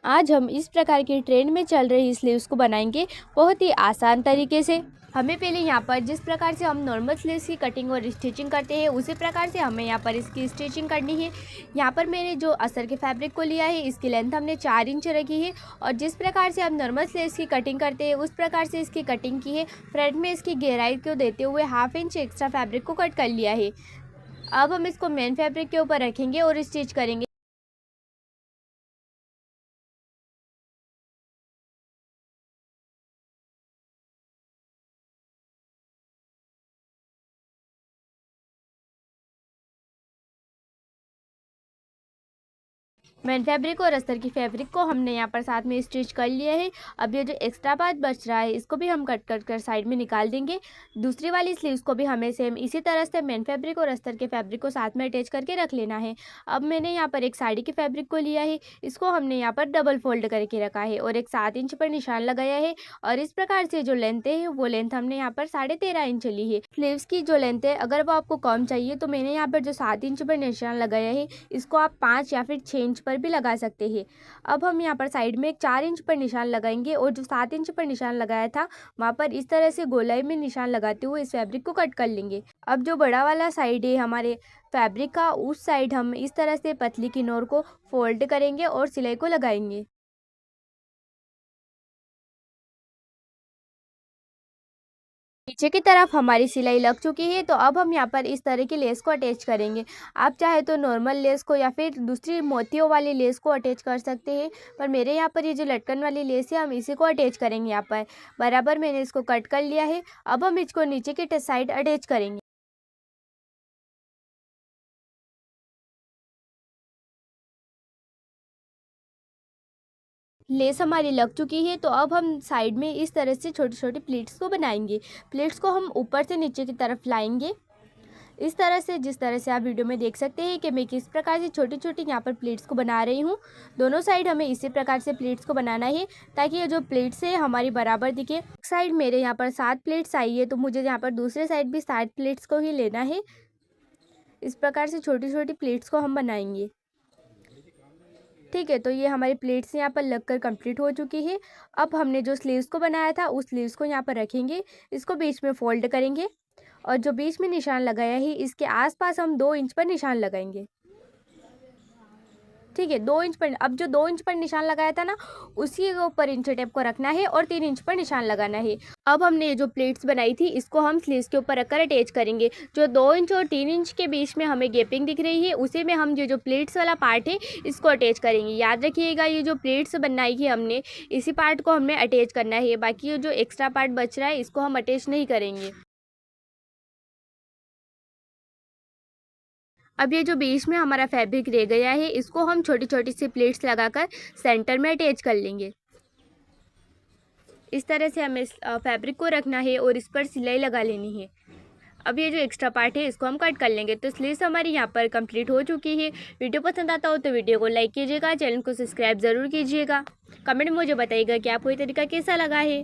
आज हम इस प्रकार की ट्रेंड में चल रही स्लीव्स को बनाएंगे बहुत ही आसान तरीके से। हमें पहले यहाँ पर जिस प्रकार से हम नॉर्मल स्लीव्स की कटिंग और स्टिचिंग करते हैं उसी प्रकार से हमें यहाँ पर इसकी स्टिचिंग करनी है। यहाँ पर मैंने जो अस्तर के फैब्रिक को लिया है इसकी लेंथ हमने 4 इंच रखी है और जिस प्रकार से हम नॉर्मल स्लीव्स की कटिंग करते हैं उस प्रकार से इसकी कटिंग की है। फ्रंट में इसकी गहराई को देते हुए 1/2 इंच एक्स्ट्रा फैब्रिक को कट कर लिया है। अब हम इसको मेन फैब्रिक के ऊपर रखेंगे और स्टिच करेंगे। मेन फैब्रिक और अस्तर की फैब्रिक को हमने यहाँ पर साथ में स्टिच कर लिया है। अब ये जो एक्स्ट्रा पार्ट बच रहा है इसको भी हम कट कर साइड में निकाल देंगे। दूसरी वाली स्लीव्स को भी हमें सेम इसी तरह से मेन फैब्रिक और अस्तर के फैब्रिक को साथ में अटैच करके रख लेना है। अब मैंने यहाँ पर एक साड़ी के फैब्रिक को लिया है, इसको हमने यहाँ पर डबल फोल्ड करके रखा है और एक 7 इंच पर निशान लगाया है और इस प्रकार से जो लेंथ है वो लेंथ हमने यहाँ पर 13.5 इंच ली है। स्लीव्स की जो लेंथ है अगर वो आपको कम चाहिए तो मैंने यहाँ पर जो 7 इंच पर निशान लगाया है इसको आप 5 या फिर 6 इंच पर भी लगा सकते हैं। अब हम यहाँ पर साइड में एक 4 इंच पर निशान लगाएंगे और जो 7 इंच पर निशान लगाया था वहाँ पर इस तरह से गोलाई में निशान लगाते हुए इस फैब्रिक को कट कर लेंगे। अब जो बड़ा वाला साइड है हमारे फैब्रिक का उस साइड हम इस तरह से पतली किनार को फोल्ड करेंगे और सिलाई को लगाएंगे। नीचे की तरफ हमारी सिलाई लग चुकी है तो अब हम यहाँ पर इस तरह की लेस को अटैच करेंगे। आप चाहे तो नॉर्मल लेस को या फिर दूसरी मोतियों वाली लेस को अटैच कर सकते हैं, पर मेरे यहाँ पर ये जो लटकन वाली लेस है हम इसी को अटैच करेंगे। यहाँ पर बराबर मैंने इसको कट कर लिया है। अब हम इसको नीचे की साइड अटैच करेंगे। लेस हमारी लग चुकी है तो अब हम साइड में इस तरह से छोटी छोटी प्लीट्स को बनाएंगे। प्लीट्स को हम ऊपर से नीचे की तरफ लाएंगे इस तरह से, जिस तरह से आप वीडियो में देख सकते हैं कि मैं किस प्रकार से छोटी छोटी यहाँ पर प्लेट्स को बना रही हूँ। दोनों साइड हमें इसी प्रकार से प्लेट्स को बनाना है ताकि ये जो प्लेट्स है हमारी बराबर दिखे। एक साइड मेरे यहाँ पर 7 प्लेट्स आई है तो मुझे यहाँ पर दूसरे साइड भी 7 प्लेट्स को ही लेना है। इस प्रकार से छोटी छोटी प्लेट्स को हम बनाएंगे। ठीक है, तो ये हमारी प्लेट्स यहाँ पर लगकर कंप्लीट हो चुकी है। अब हमने जो स्लीव्स को बनाया था उस स्लीव्स को यहाँ पर रखेंगे, इसको बीच में फोल्ड करेंगे और जो बीच में निशान लगाया है इसके आसपास हम 2 इंच पर निशान लगाएंगे। ठीक है, 2 इंच पर, अब जो 2 इंच पर निशान लगाया था ना उसी के ऊपर इंच टेप को रखना है और 3 इंच पर निशान लगाना है। अब हमने ये जो प्लेट्स बनाई थी इसको हम स्लीव्स के ऊपर रखकर अटैच करेंगे। जो 2 इंच और 3 इंच के बीच में हमें गैपिंग दिख रही है उसी में हम ये जो प्लेट्स वाला पार्ट है इसको अटैच करेंगे। याद रखिएगा ये जो प्लेट्स बनाई है हमने इसी पार्ट को हमें अटैच करना है, बाकी ये जो एक्स्ट्रा पार्ट बच रहा है इसको हम अटैच नहीं करेंगे। अब ये जो बीच में हमारा फैब्रिक रह गया है इसको हम छोटी छोटी सी प्लेट्स लगाकर सेंटर में अटैच कर लेंगे। इस तरह से हमें फैब्रिक को रखना है और इस पर सिलाई लगा लेनी है। अब ये जो एक्स्ट्रा पार्ट है इसको हम कट कर लेंगे। तो स्लीव्स हमारी यहाँ पर कंप्लीट हो चुकी है। वीडियो पसंद आता हो तो वीडियो को लाइक कीजिएगा, चैनल को सब्सक्राइब ज़रूर कीजिएगा। कमेंट में मुझे बताइएगा कि आपको ये तरीका कैसा लगा है।